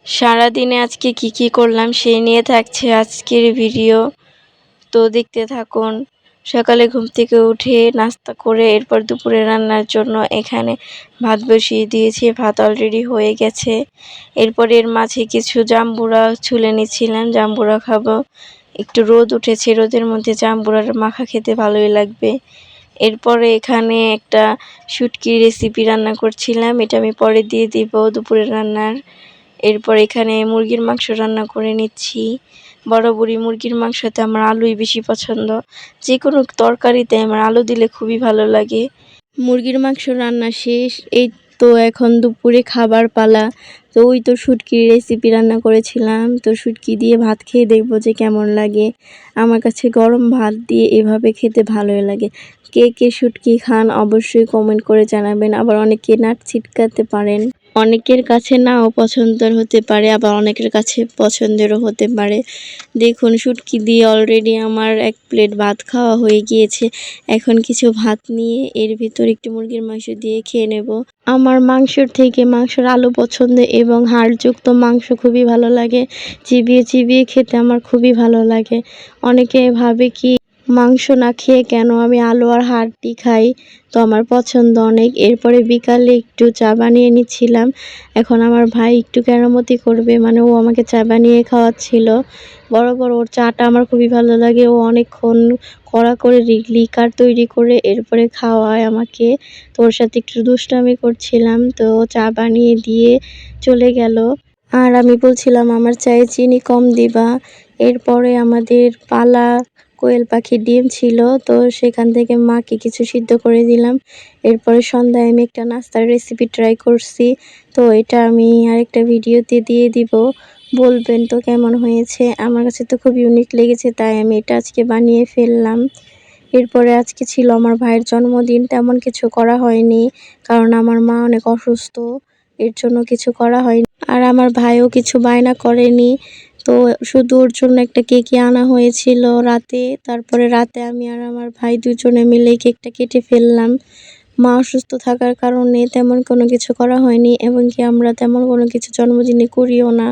সারাদিনে আজকে কি করলাম সেই নিয়ে থাকছে আজকের ভিডিও। তো দেখতে থাকুন। সকালে ঘুম থেকে উঠে নাস্তা করে এরপর দুপুরে রান্নার জন্য এখানে ভাত বসিয়ে দিয়েছি। ভাত অলরেডি হয়ে গেছে। এরপর এর মাঝে কিছু জাম্বুরা ছুলে নিচ্ছিলাম, জাম্বুরা খাবো। একটু রোদ উঠেছে, রোদের মধ্যে জাম্বুরার মাখা খেতে ভালোই লাগবে। এরপরে এখানে একটা শুটকির রেসিপি রান্না করছিলাম, এটা আমি পরে দিয়ে দিব দুপুরের রান্নার। এরপর এখানে মুরগির মাংস রান্না করে নিচ্ছি। বরাবরই মুরগির মাংসতে আমার আলুই বেশি পছন্দ। যে কোনো তরকারিতে আমার আলু দিলে খুবই ভালো লাগে। মুরগির মাংস রান্না শেষ, এই তো এখন দুপুরে খাবার পালা। তো ওই তো শুটকির রেসিপি রান্না করেছিলাম, তো শুটকি দিয়ে ভাত খেয়ে দেখবো যে কেমন লাগে। আমার কাছে গরম ভাত দিয়ে এভাবে খেতে ভালোই লাগে। কে কে শুটকি খান অবশ্যই কমেন্ট করে জানাবেন। আবার অনেকে নাক ছিটকাতে পারেন, অনেকের কাছে নাও পছন্দের হতে পারে, আবার অনেকের কাছে পছন্দেরও হতে পারে। দেখুন শুটকি দিয়ে অলরেডি আমার 1 প্লেট ভাত খাওয়া হয়ে গিয়েছে। এখন কিছু ভাত নিয়ে এর ভিতর একটু মুরগির মাংস দিয়ে খেয়ে নেব। আমার মাংসর থেকে মাংসের আলু পছন্দ এবং হাড়যুক্ত মাংস খুবই ভালো লাগে। চিবিয়ে চিবিয়ে খেতে আমার খুবই ভালো লাগে। অনেকে ভাবে কি মাংস না খেয়ে কেন আমি আলু আর হাড়টি খাই, তো আমার পছন্দ অনেক। এরপরে বিকালে একটু চা বানিয়ে নিচ্ছিলাম। এখন আমার ভাই একটু কেরামতি করবে, মানে ও আমাকে চা বানিয়ে খাওয়াচ্ছিল। বরাবর ওর চাটা আমার খুবই ভালো লাগে। ও অনেকক্ষণ কড়া করে লিকার তৈরি করে এরপরে খাওয়ায় আমাকে। তো ওর সাথে একটু দুষ্টামি করছিলাম, তো চা বানিয়ে দিয়ে চলে গেল। আর আমি বলছিলাম আমার চায়ে চিনি কম দিবা। এরপরে আমাদের পালা কোয়েল পাখির ডিম ছিল, তো সেখান থেকে মাকে কিছু সিদ্ধ করে দিলাম। এরপরে সন্ধ্যায় আমি একটা নাস্তার রেসিপি ট্রাই করছি, তো এটা আমি আরেকটা ভিডিওতে দিয়ে দিব। বলবেন তো কেমন হয়েছে। আমার কাছে তো খুব ইউনিক লেগেছে, তাই আমি এটা আজকে বানিয়ে ফেললাম। এরপরে আজকে ছিল আমার ভাইয়ের জন্মদিন, তেমন কিছু করা হয়নি, কারণ আমার মা অনেক অসুস্থ, এর জন্য কিছু করা হয়নি। আর আমার ভাইও কিছু বায়না করেনি, তো শুধু ওর জন্য একটা কেকই আনা হয়েছিল রাতে। তারপরে রাতে আমি আর আমার ভাই দুজনে মিলে কেকটা কেটে ফেললাম। মা অসুস্থ থাকার কারণে তেমন কোনো কিছু করা হয়নি, এবং কি আমরা তেমন কোনো কিছু জন্মদিনে করিও না।